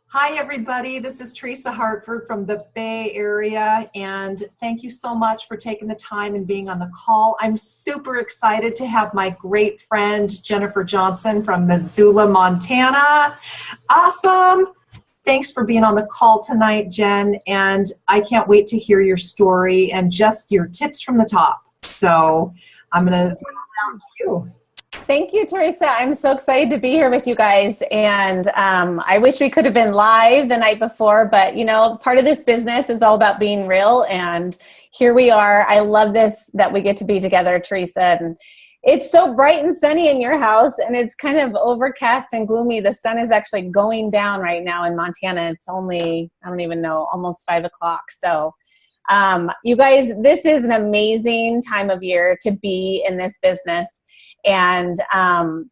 Hi, everybody. This is Teresa Hartford from the Bay Area, and thank you so much for taking the time and being on the call. I'm super excited to have my great friend, Jennifer Johnson from Missoula, Montana. Awesome. Thanks for being on the call tonight, Jen, and I can't wait to hear your story and just your tips from the top. So I'm going to throw it down to you. Thank you, Teresa. I'm so excited to be here with you guys. And I wish we could have been live the night before, but you know, part of this business is all about being real. And here we are. I love this that we get to be together, Teresa. And it's so bright and sunny in your house, and it's kind of overcast and gloomy. The sun is actually going down right now in Montana. It's only, I don't even know, almost 5 o'clock. So you guys, this is an amazing time of year to be in this business. And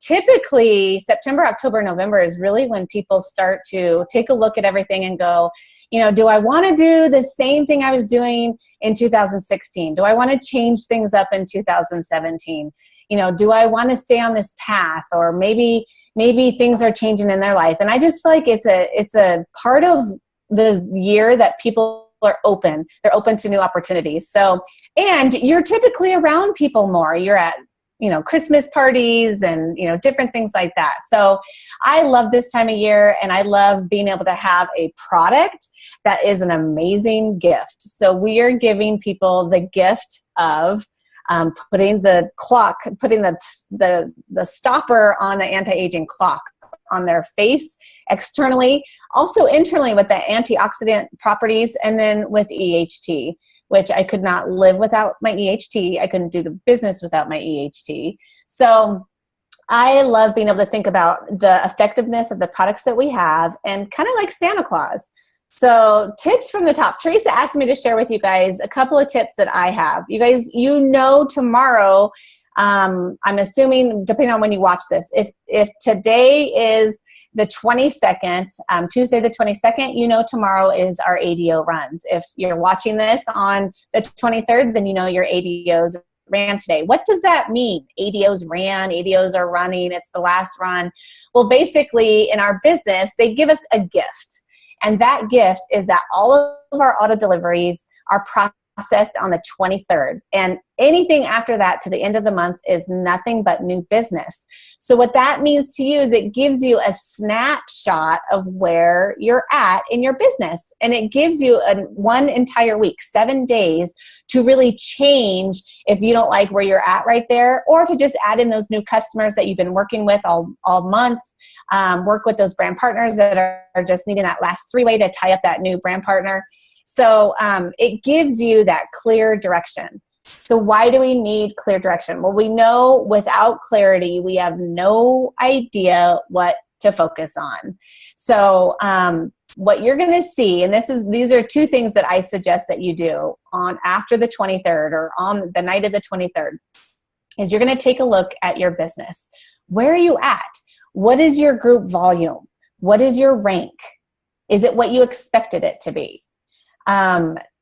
typically September, October, November is really when people start to take a look at everything and go, you know, do I want to do the same thing I was doing in 2016? Do I want to change things up in 2017? You know, do I want to stay on this path? Or maybe things are changing in their life. And I just feel like it's a part of the year that people are open. They're open to new opportunities. So, and you're typically around people more. You're at, you know, Christmas parties and, you know, different things like that. So I love this time of year, and I love being able to have a product that is an amazing gift. So we are giving people the gift of putting the stopper on the anti-aging clock on their face externally, also internally with the antioxidant properties, and then with EHT, which I could not live without my EHT. I couldn't do the business without my EHT. So I love being able to think about the effectiveness of the products that we have, and kind of like Santa Claus. So tips from the top. Teresa asked me to share with you guys a couple of tips that I have. You guys, you know, tomorrow, I'm assuming, depending on when you watch this, if today is the 22nd, Tuesday the 22nd, you know tomorrow is our ADO runs. If you're watching this on the 23rd, then you know your ADOs ran today. What does that mean? ADOs ran, ADOs are running, it's the last run. Well, basically in our business, they give us a gift. And that gift is that all of our auto deliveries are processed on the 23rd. And anything after that to the end of the month is nothing but new business. So what that means to you is it gives you a snapshot of where you're at in your business. And it gives you one entire week, 7 days, to really change if you don't like where you're at right there, or to just add in those new customers that you've been working with all month. Work with those brand partners that are just needing that last 3-way to tie up that new brand partner. So it gives you that clear direction. So why do we need clear direction? Well, we know without clarity, we have no idea what to focus on. So what you're going to see, and these are 2 things that I suggest that you do on after the 23rd or on the night of the 23rd, is you're going to take a look at your business. Where are you at? What is your group volume? What is your rank? Is it what you expected it to be?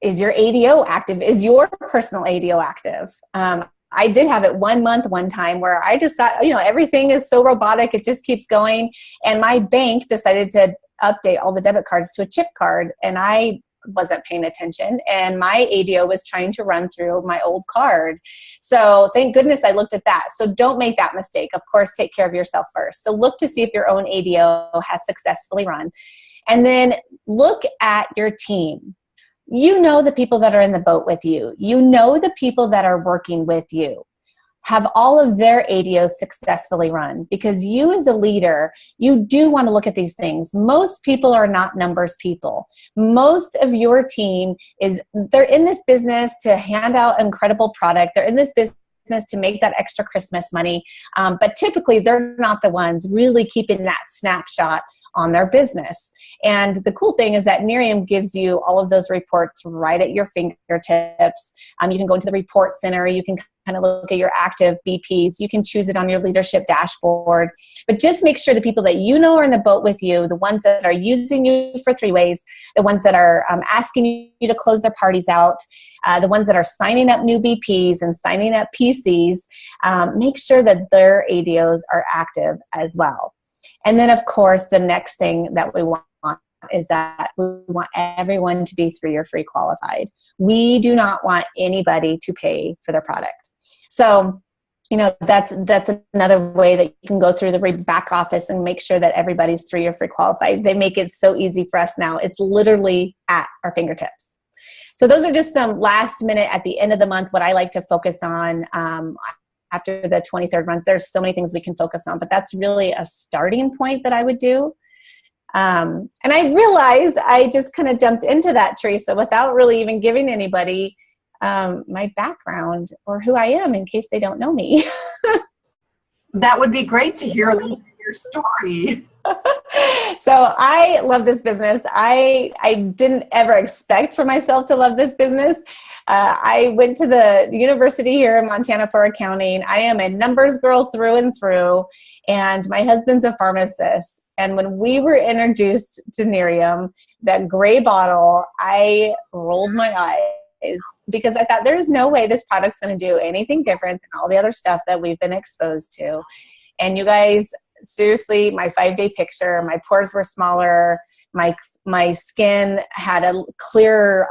Is your ADO active? Is your personal ADO active? I did have it 1 month, one time, where I just thought, you know, everything is so robotic, it just keeps going. And my bank decided to update all the debit cards to a chip card, and I wasn't paying attention, and my ADO was trying to run through my old card. So thank goodness I looked at that. So don't make that mistake. Of course, take care of yourself first. So look to see if your own ADO has successfully run. And then look at your team. You know the people that are in the boat with you. You know the people that are working with you. Have all of their ADOs successfully run, because you as a leader, you do want to look at these things. Most people are not numbers people. Most of your team they're in this business to hand out incredible product. They're in this business to make that extra Christmas money. But typically they're not the ones really keeping that snapshot on their business. And the cool thing is that Miriam gives you all of those reports right at your fingertips. You can go into the report center. You can kind of look at your active BPs. You can choose it on your leadership dashboard. But just make sure the people that you know are in the boat with you, the ones that are using you for 3-ways, the ones that are asking you to close their parties out, the ones that are signing up new BPs and signing up PCs, make sure that their ADOs are active as well. And then, of course, the next thing that we want is that we want everyone to be 3-year free qualified. We do not want anybody to pay for their product. So, that's another way that you can go through the back office and make sure that everybody's 3-year free qualified. They make it so easy for us now. It's literally at our fingertips. So those are just some last minute at the end of the month, what I like to focus on after the 23rd month. There's so many things we can focus on, but that's really a starting point that I would do. And I realized I just kind of jumped into that, Teresa, without really even giving anybody my background or who I am in case they don't know me. That would be great to hear a little bit of your story. So I love this business. I didn't ever expect for myself to love this business. I went to the university here in Montana for accounting. I am a numbers girl through and through, and my husband's a pharmacist. And when we were introduced to Nerium, that gray bottle, I rolled my eyes because I thought there's no way this product's going to do anything different than all the other stuff that we've been exposed to. And you guys, seriously, my 5-day picture, my pores were smaller, my skin had a clear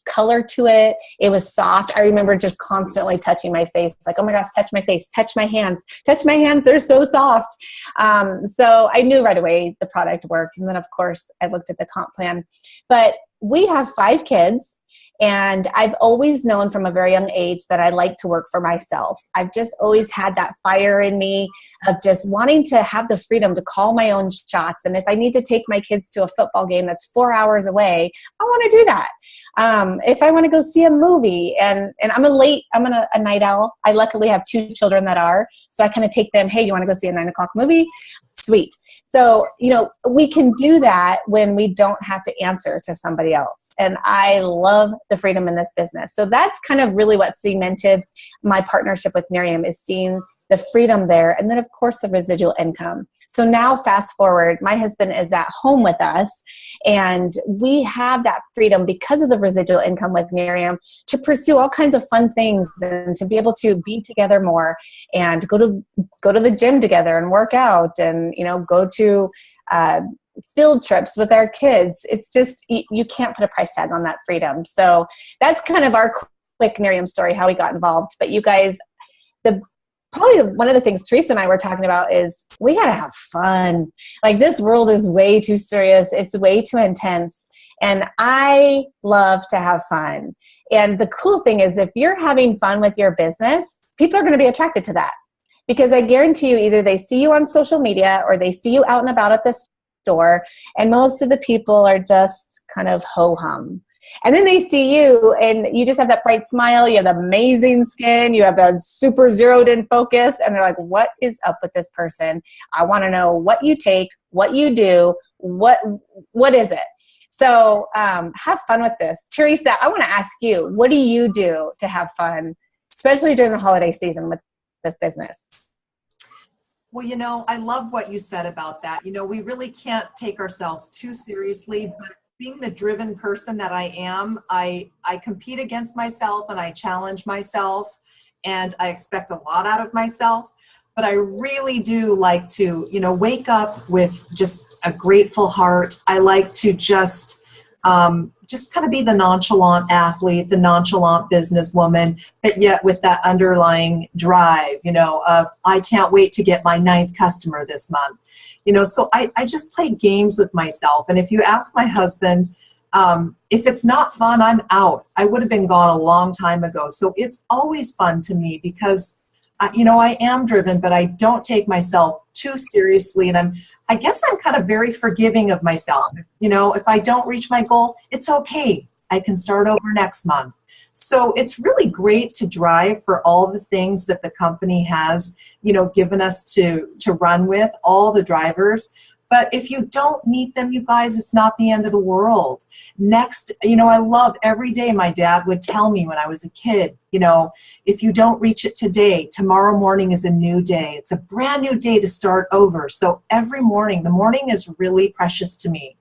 color to it. It was soft. I remember just constantly touching my face, like, oh my gosh, touch my face, touch my hands, they're so soft. So I knew right away the product worked. And then of course I looked at the comp plan. But we have 5 kids. And I've always known from a very young age that I like to work for myself. I've just always had that fire in me of just wanting to have the freedom to call my own shots. And if I need to take my kids to a football game that's 4 hours away, I want to do that. If I want to go see a movie and I'm a night owl. I luckily have 2 children that are, so I kind of take them, hey, you want to go see a 9 o'clock movie? Sweet. So, we can do that when we don't have to answer to somebody else. And I love the freedom in this business. So that's kind of really what cemented my partnership with Nerium, is seeing the freedom there. And then of course the residual income. So now fast forward, my husband is at home with us and we have that freedom because of the residual income with Nerium to pursue all kinds of fun things and to be able to be together more and go to the gym together and work out and, go to, field trips with our kids. It's just, you can't put a price tag on that freedom. So that's kind of our quick Nerium story, how we got involved. But you guys, probably one of the things Teresa and I were talking about is we got to have fun. Like, this world is way too serious. It's way too intense. And I love to have fun. And the cool thing is, if you're having fun with your business, people are going to be attracted to that. Because I guarantee you, either they see you on social media or they see you out and about at the store, and most of the people are just kind of ho-hum. And then they see you and you just have that bright smile, you have the amazing skin, you have the super zeroed in focus, and they're like, what is up with this person? I want to know what you take, what you do, what is it? So have fun with this. Teresa, I want to ask you, what do you do to have fun, especially during the holiday season with this business? Well, I love what you said about that. We really can't take ourselves too seriously, but being the driven person that I am, I compete against myself and I challenge myself and I expect a lot out of myself. But I really do like to, wake up with just a grateful heart. I like to just kind of be the nonchalant athlete, the nonchalant businesswoman, but yet with that underlying drive, of I can't wait to get my 9th customer this month. So I just play games with myself. And if you ask my husband, if it's not fun, I'm out. I would have been gone a long time ago. So it's always fun to me because, I am driven, but I don't take myself too seriously. And I guess I'm kind of very forgiving of myself. If I don't reach my goal, it's okay. I can start over next month. So it's really great to drive for all the things that the company has, given us to run with, all the drivers. But if you don't meet them, you guys, it's not the end of the world. Next, I love every day my dad would tell me when I was a kid, if you don't reach it today, tomorrow morning is a new day. It's a brand new day to start over. So every morning, the morning is really precious to me.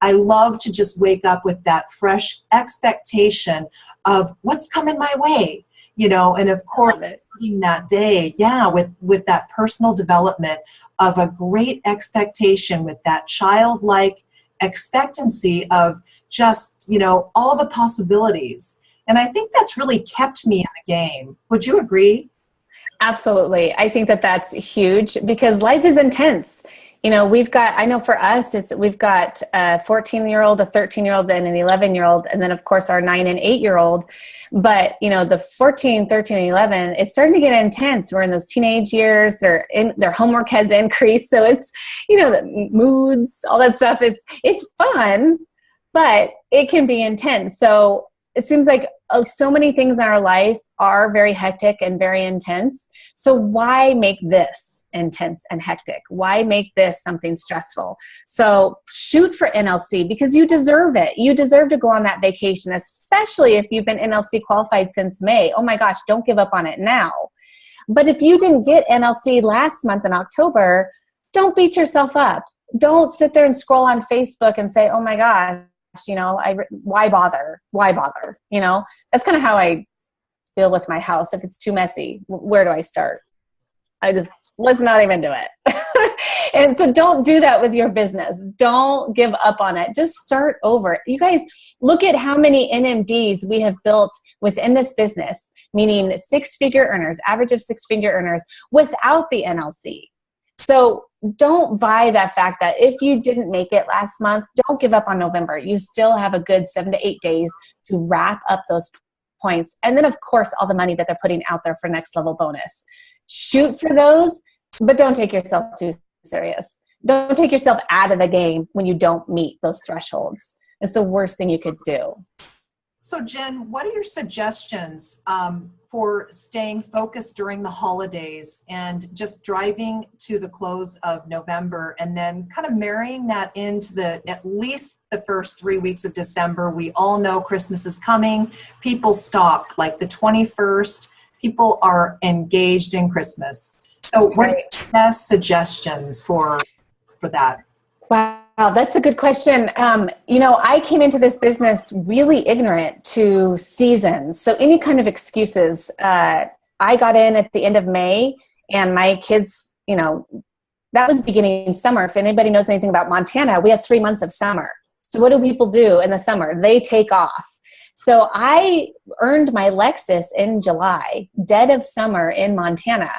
I love to just wake up with that fresh expectation of what's coming my way, and of course, that day, with that personal development of a great expectation, with that childlike expectancy of just, all the possibilities. And I think that's really kept me in the game. Would you agree? Absolutely. I think that that's huge because life is intense. I know for us, we've got a 14-year-old, a 13-year-old, and an 11-year-old, and then of course our 9 and 8-year-old. But, the 14, 13, and 11, it's starting to get intense. We're in those teenage years. Their homework has increased. So it's, the moods, all that stuff. It's fun, but it can be intense. So it seems like so many things in our life are very hectic and very intense. So why make this intense and hectic? Why make this something stressful? So shoot for NLC because you deserve it. You deserve to go on that vacation, especially if you've been NLC qualified since May. Oh my gosh, don't give up on it now. But if you didn't get NLC last month in October, don't beat yourself up. Don't sit there and scroll on Facebook and say, oh my gosh, why bother? Why bother? That's kind of how I feel with my house. If it's too messy, where do I start? Let's not even do it. And so don't do that with your business. Don't give up on it. Just start over. You guys, look at how many NMDs we have built within this business, meaning six-figure earners, average of six-figure earners without the NLC. So don't buy that fact that if you didn't make it last month, don't give up on November. You still have a good 7 to 8 days to wrap up those points. And then, of course, all the money that they're putting out there for next level bonus. Shoot for those, but don't take yourself too serious. Don't take yourself out of the game when you don't meet those thresholds. It's the worst thing you could do. So Jen, what are your suggestions for staying focused during the holidays and just driving to the close of November and then kind of marrying that into at least the first 3 weeks of December? We all know Christmas is coming. People stop like the 21st. People are engaged in Christmas. So what are your best suggestions for that? Wow, that's a good question. I came into this business really ignorant to seasons. So any kind of excuses, I got in at the end of May and my kids, that was beginning summer. If anybody knows anything about Montana, we have 3 months of summer. So what do people do in the summer? They take off. So I earned my Lexus in July, dead of summer in Montana.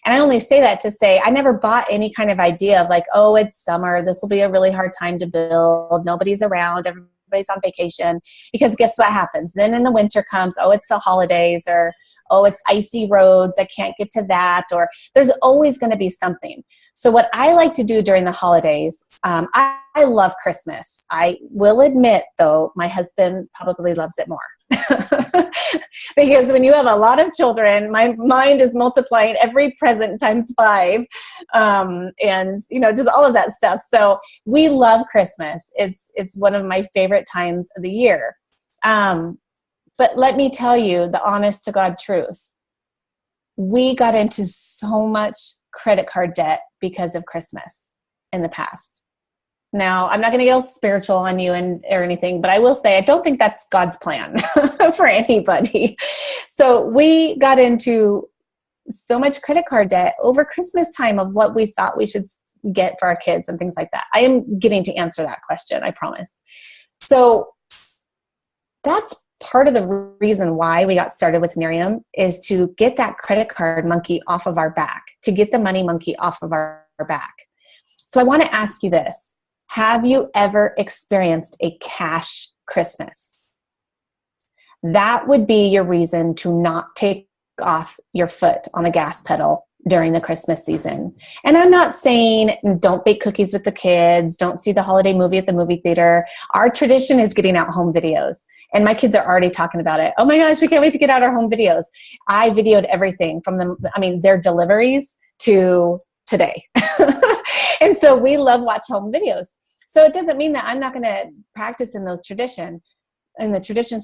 And I only say that to say I never bought any kind of idea of like, oh, it's summer. This will be a really hard time to build. Nobody's around. Everybody's on vacation. Because guess what happens? Then in the winter comes, oh, it's the holidays, or oh, it's icy roads. I can't get to that. Or there's always going to be something. So what I like to do during the holidays, I love Christmas. I will admit, though, my husband probably loves it more. Because when you have a lot of children, my mind is multiplying every present times 5. And, just all of that stuff. So we love Christmas. It's one of my favorite times of the year. But let me tell you the honest to God truth. We got into so much credit card debt because of Christmas in the past. Now, I'm not going to get all spiritual on you or anything, but I will say I don't think that's God's plan for anybody. So we got into so much credit card debt over Christmas time of what we thought we should get for our kids and things like that. I am getting to answer that question, I promise. So that's part of the reason why we got started with Miriam is to get that credit card monkey off of our back, to get the money monkey off of our back. So I want to ask you this. Have you ever experienced a cash Christmas? That would be your reason to not take off your foot on the gas pedal during the Christmas season. And I'm not saying don't bake cookies with the kids, don't see the holiday movie at the movie theater. Our tradition is getting out home videos. And my kids are already talking about it. Oh my gosh, we can't wait to get out our home videos. I videoed everything from their deliveries to today. And so we love watch home videos. So it doesn't mean that I'm not going to practice in the traditions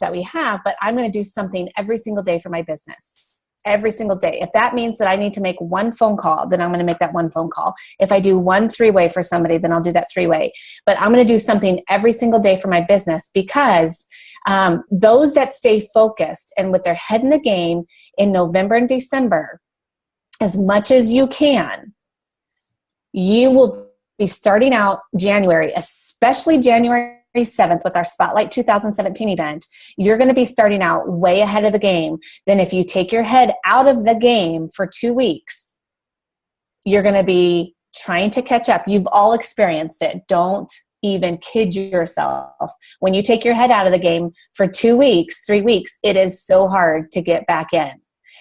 that we have, but I'm going to do something every single day for my business. Every single day. If that means that I need to make one phone call, then I'm going to make that one phone call. If I do one 3-way for somebody, then I'll do that 3-way. But I'm going to do something every single day for my business because those that stay focused and with their head in the game in November and December, as much as you can, you will be starting out January, especially January 7th with our Spotlight 2017 event. You're going to be starting out way ahead of the game than if you take your head out of the game for 2 weeks. You're going to be trying to catch up. You've all experienced it. Don't even kid yourself. When you take your head out of the game for 2 weeks, 3 weeks, it is so hard to get back in.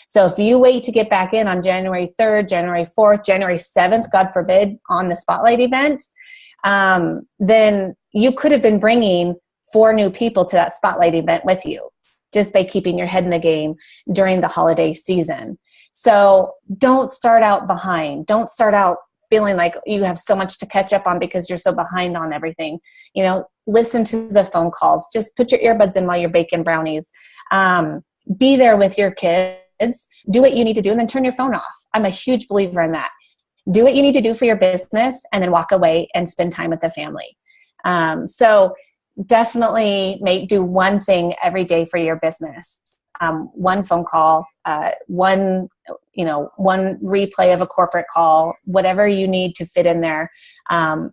So if you wait to get back in on January 3rd, January 4th, January 7th, God forbid, on the Spotlight event, then you could have been bringing 4 new people to that Spotlight event with you just by keeping your head in the game during the holiday season. So don't start out behind. Don't start out feeling like you have so much to catch up on because you're so behind on everything. You know, listen to the phone calls. Just put your earbuds in while you're baking brownies. Be there with your kids. Do what you need to do and then turn your phone off. I'm a huge believer in that. Do what you need to do for your business and then walk away and spend time with the family. So definitely do one thing every day for your business. One phone call, one replay of a corporate call, whatever you need to fit in there,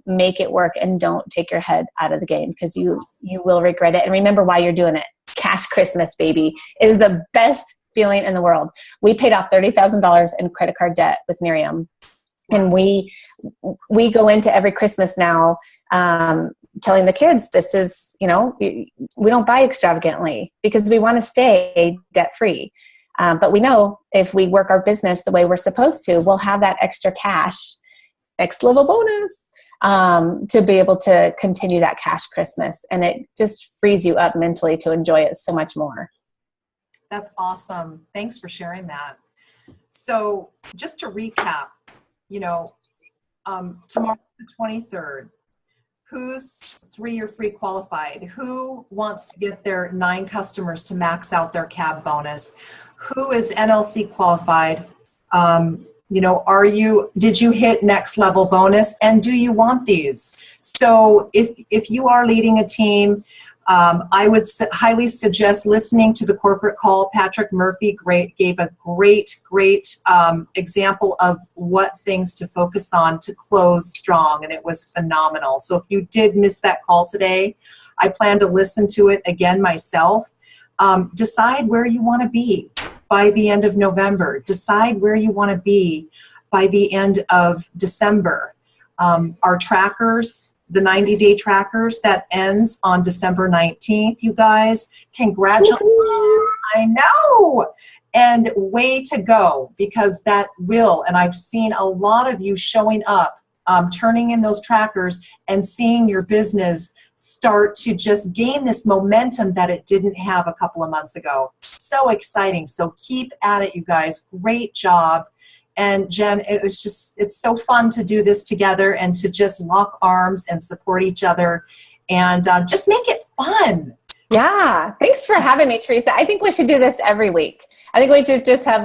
make it work and don't take your head out of the game because you will regret it. And remember why you're doing it. Cash Christmas, baby. It is the best feeling in the world. We paid off $30,000 in credit card debt with Miriam. And we go into every Christmas now telling the kids this is, we don't buy extravagantly because we want to stay debt-free. But we know if we work our business the way we're supposed to, we'll have that extra cash, next level bonus, to be able to continue that Cash Christmas. And it just frees you up mentally to enjoy it so much more. That's awesome. Thanks for sharing that. So just to recap, tomorrow the 23rd, who's 3-year free qualified? Who wants to get their 9 customers to max out their cab bonus? Who is NLC qualified? Did you hit next level bonus? And do you want these? So if you are leading a team, I would highly suggest listening to the corporate call. Patrick Murphy gave a great example of what things to focus on to close strong, and it was phenomenal. So if you did miss that call today, I plan to listen to it again myself. Decide where you want to be by the end of November. Decide where you want to be by the end of December. Our trackers, the 90-day trackers, that ends on December 19th, you guys. Congratulations. I know. And way to go, because that will, and I've seen a lot of you showing up, turning in those trackers and seeing your business start to just gain this momentum that it didn't have a couple of months ago. So exciting. So keep at it, you guys. Great job. And Jen, it's so fun to do this together and to just lock arms and support each other and just make it fun. Yeah. Thanks for having me, Teresa. I think we should do this every week. I think we should just have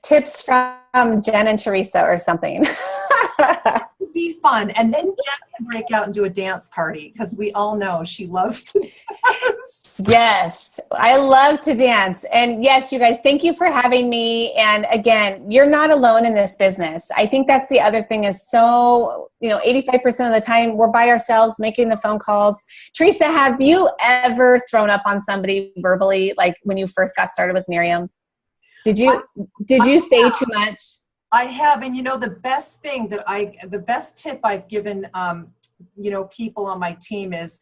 tips from Jen and Teresa or something. It would be fun. And then Jen can break out and do a dance party because we all know she loves to dance. Yes, I love to dance. And yes, you guys, thank you for having me. And again, you're not alone in this business. I think that's the other thing is 85% of the time we're by ourselves making the phone calls. Teresa, have you ever thrown up on somebody verbally, like when you first got started with Miriam? Did you say too much? I have, and the best tip I've given, people on my team is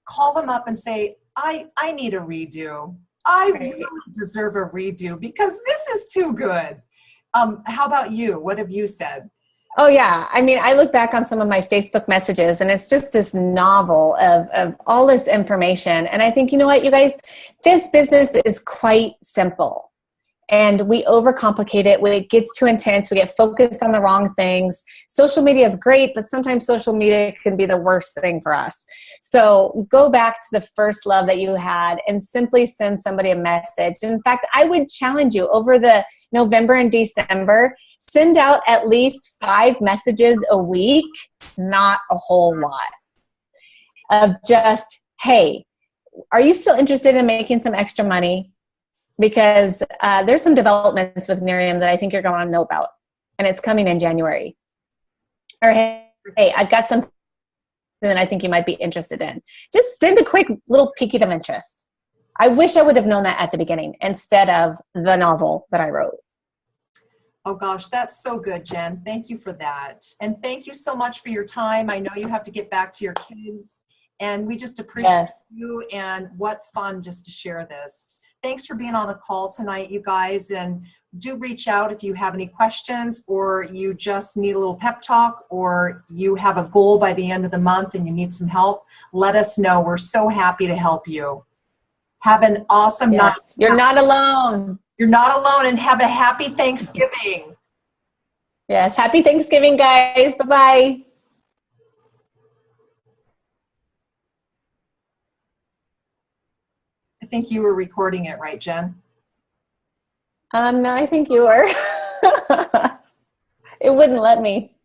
call them up and say, I need a redo. I really deserve a redo because this is too good. How about you? What have you said? Oh yeah. I mean, I look back on some of my Facebook messages and it's just this novel of all this information. And I think, you know what, you guys, this business is quite simple. And we overcomplicate it when it gets too intense. We get focused on the wrong things. Social media is great, but sometimes social media can be the worst thing for us. So go back to the first love that you had and simply send somebody a message. In fact, I would challenge you over the November and December, send out at least 5 messages a week, not a whole lot, of just, hey, are you still interested in making some extra money? Because there's some developments with Miriam that I think you're going to know about, and it's coming in January. Or hey, hey, I've got something that I think you might be interested in. Just send a quick little pique of interest. I wish I would have known that at the beginning instead of the novel that I wrote. Oh gosh, that's so good, Jen. Thank you for that. And thank you so much for your time. I know you have to get back to your kids, and we just appreciate you, and what fun just to share this. Thanks for being on the call tonight, you guys, and do reach out if you have any questions, or you just need a little pep talk, or you have a goal by the end of the month and you need some help. Let us know. We're so happy to help you. Have an awesome night. You're not alone. You're not alone, and have a happy Thanksgiving. Yes. Happy Thanksgiving, guys. Bye-bye. I think you were recording it, right, Jen? No, I think you were. It wouldn't let me.